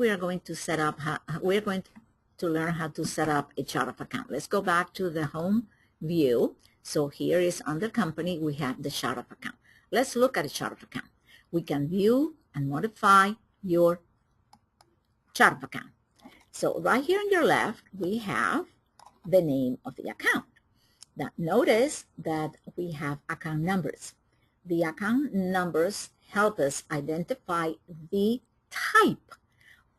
we are going to set up, we're going to learn how to set up a chart of account. Let's go back to the home view. So here is under company, we have the chart of account. Let's look at the chart of account. We can view and modify your chart of account. So right here on your left, we have the name of the account. Now notice that we have account numbers. The account numbers help us identify the type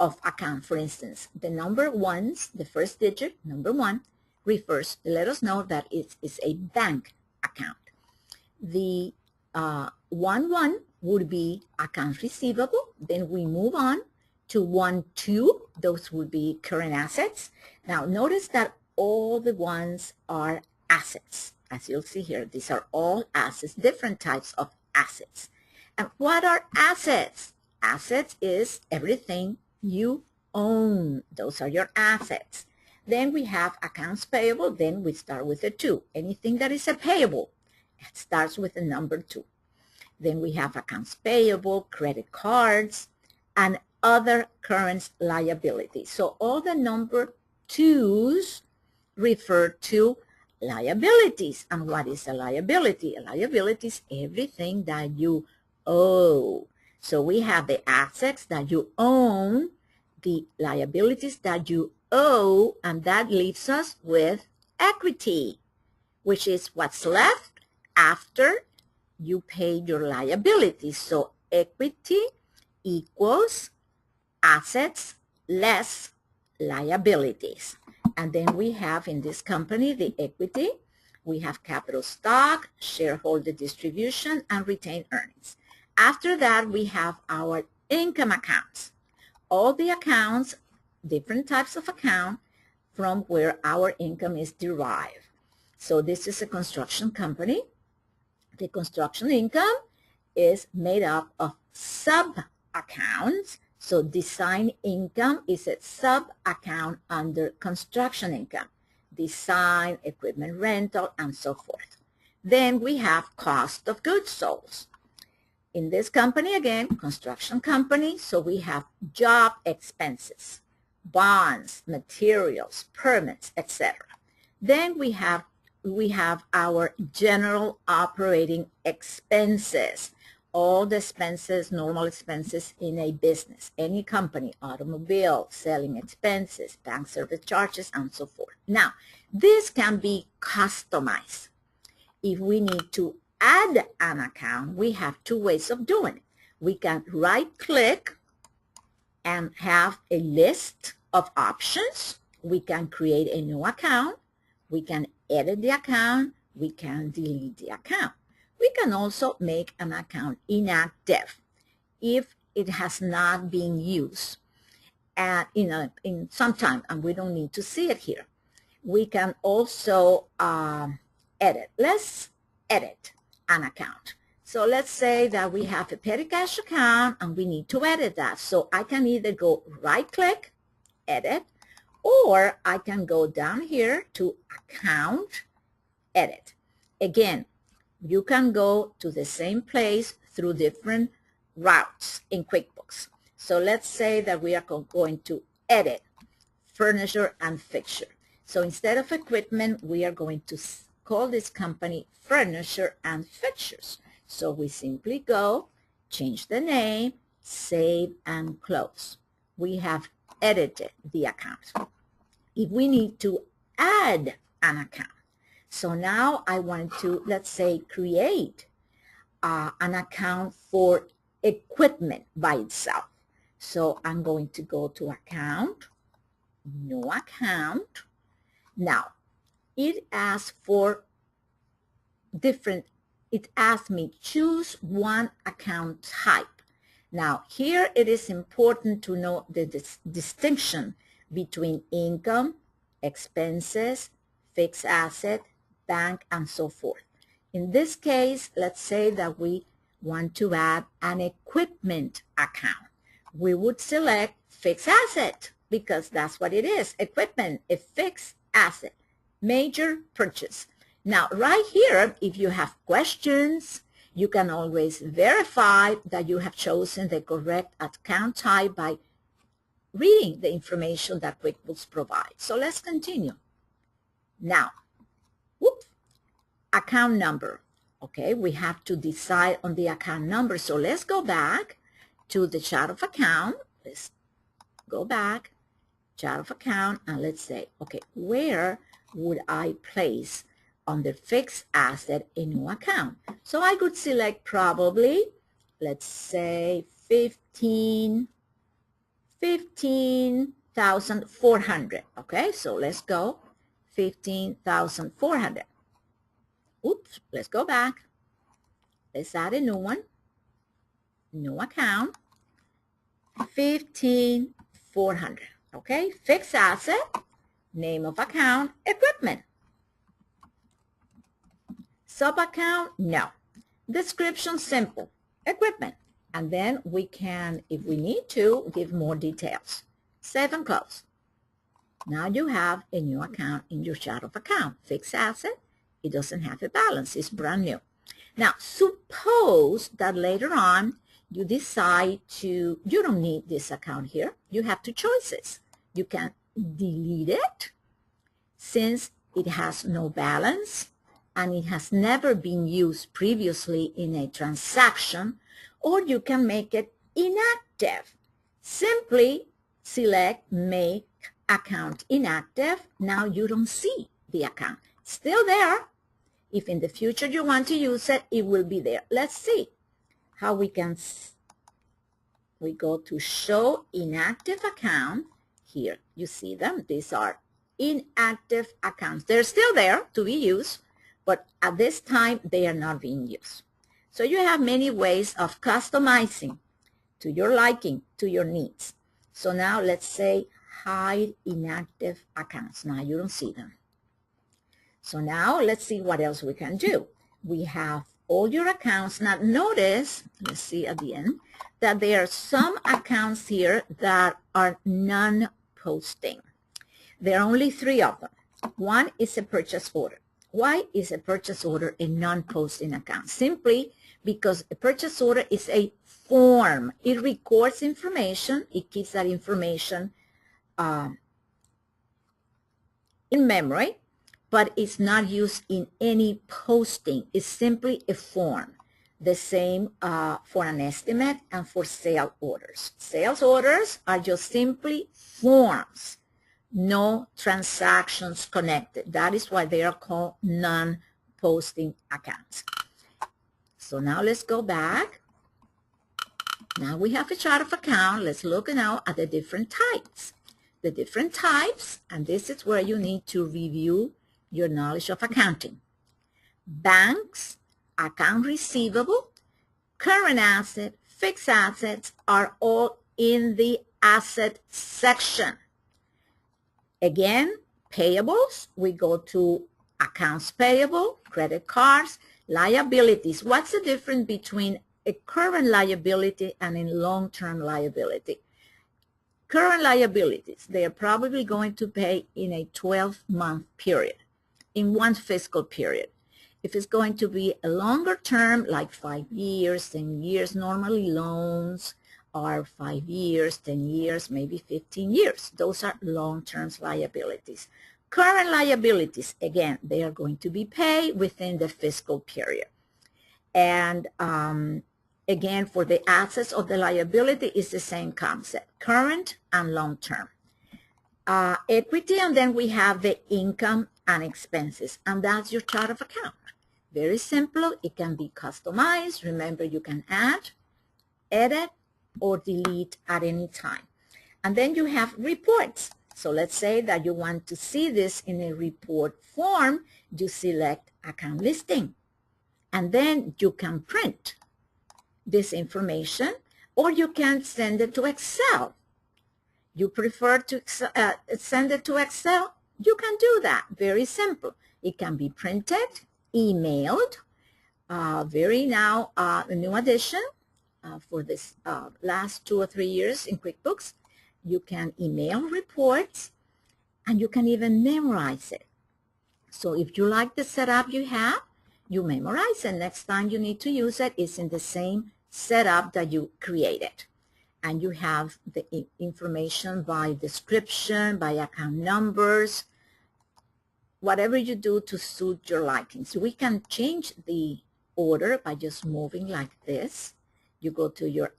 of account. For instance, the number ones, the first digit, number 1, refers to let us know that it is a bank account. The 1 would be accounts receivable. Then we move on to 1, 2. Those would be current assets. Now notice that all the ones are assets. As you'll see here, these are all assets, different types of assets. And what are assets? Assets is everything you own. Those are your assets. Then we have accounts payable. Then we start with a 2. Anything that is a payable, it starts with the number 2. Then we have accounts payable, credit cards, and other current liabilities. So all the number 2s refer to liabilities. And what is a liability? A liability is everything that you owe. So we have the assets that you own, the liabilities that you owe, and that leaves us with equity, which is what's left after you pay your liabilities. So equity equals assets less liabilities. And then we have in this company the equity. We have capital stock, shareholder distribution, and retained earnings. After that, we have our income accounts. All the accounts, different types of account from where our income is derived. So this is a construction company. The construction income is made up of sub-accounts. So design income is a sub-account under construction income. Design, equipment rental, and so forth. Then we have cost of goods sold. In this company, again, construction company, so we have job expenses, bonds, materials, permits, etc. Then we have our general operating expenses, all the expenses, normal expenses in a business, any company, automobile, selling expenses, bank service charges, and so forth. Now, this can be customized. If we need to add an account, we have 2 ways of doing it. We can right-click and have a list of options. We can create a new account. We can edit the account. We can delete the account. We can also make an account inactive if it has not been used in some time, and we don't need to see it here. We can also edit. Let's edit an account. So let's say that we have a petty cash account and we need to edit that. So I can either go right-click, edit, or I can go down here to account, edit. Again, you can go to the same place through different routes in QuickBooks. So let's say that we are going to edit furniture and fixture. So instead of equipment, we are going to call this company Furniture and Fixtures. So we simply go, change the name, save, and close. We have edited the account. If we need to add an account, so now I want to, let's say, create an account for equipment by itself. So I'm going to go to account, new account. Now, it asks for it asks me choose one account type. Now, here it is important to know the distinction between income, expenses, fixed asset, bank, and so forth. In this case, let's say that we want to add an equipment account. We would select fixed asset because that's what it is, equipment, a fixed asset, major purchase. Now, right here, if you have questions, you can always verify that you have chosen the correct account type by reading the information that QuickBooks provides. So let's continue. Now, account number. Okay, we have to decide on the account number. So let's go back to the chart of account. Let's go back, chart of account, and let's say, okay, where would I place on the fixed asset a new account? So I could select probably, let's say 15,400. Okay, so let's go 15,400. Oops, let's go back. Let's add a new one. New account. 15,400. Okay, fixed asset, name of account, equipment. Sub-account, no. Description, simple, equipment. And then we can, if we need to, give more details. Save and close. Now you have a new account in your chart of account. Fixed asset, it doesn't have a balance, it's brand new. Now, suppose that later on you decide you don't need this account here. You have two choices. You can delete it since it has no balance and it has never been used previously in a transaction, or you can make it inactive. Simply select Make Account Inactive. Now you don't see the account. It's still there. If in the future you want to use it, it will be there. Let's see how we can. We go to Show Inactive Account. Here, you see them. These are inactive accounts. They're still there to be used, but at this time, they are not being used. So you have many ways of customizing to your liking, to your needs. So now let's say Hide Inactive Accounts. Now you don't see them. So now let's see what else we can do. We have all your accounts. Now notice, let's see at the end, that there are some accounts here that are non-posting. There are only 3 of them. One is a purchase order. Why is a purchase order a non-posting account? Simply because a purchase order is a form. It records information. It keeps that information in memory, but it's not used in any posting. It's simply a form. The same for an estimate and for sale orders. Sales orders are just simply forms, no transactions connected. That is why they are called non-posting accounts. So now let's go back. Now we have a chart of account. Let's look now at the different types. The different types, and this is where you need to review your knowledge of accounting. Banks, account receivable, current asset, fixed assets are all in the asset section. Again, payables, we go to accounts payable, credit cards, liabilities. What's the difference between a current liability and a long-term liability? Current liabilities, they are probably going to pay in a 12-month period, in one fiscal period. If it's going to be a longer term, like 5 years, 10 years, normally loans are 5 years, 10 years, maybe 15 years. Those are long-term liabilities. Current liabilities, again, they are going to be paid within the fiscal period. And again, for the assets of the liability, is the same concept, current and long-term. Equity, and then we have the income and expenses, and that's your chart of account. Very simple. It can be customized. Remember, you can add, edit, or delete at any time. And then you have reports. So let's say that you want to see this in a report form. You select account listing, and then you can print this information, or you can send it to Excel. You prefer to send it to Excel? You can do that. Very simple. It can be printed, emailed. A new addition for this last 2 or 3 years in QuickBooks. You can email reports, and you can even memorize it. So if you like the setup you have, you memorize it. Next time you need to use it, it's in the same setup that you created. and you have the information by description, by account numbers, whatever you do to suit your likings. We can change the order by just moving like this. You go to your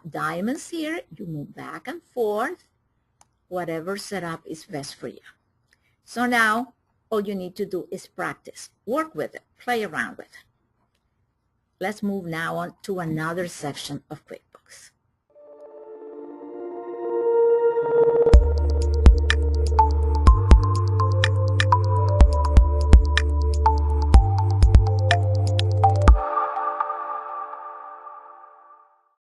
diamonds here, you move back and forth, whatever setup is best for you. So now all you need to do is practice, work with it, play around with it. Let's move now on to another section of QuickBooks.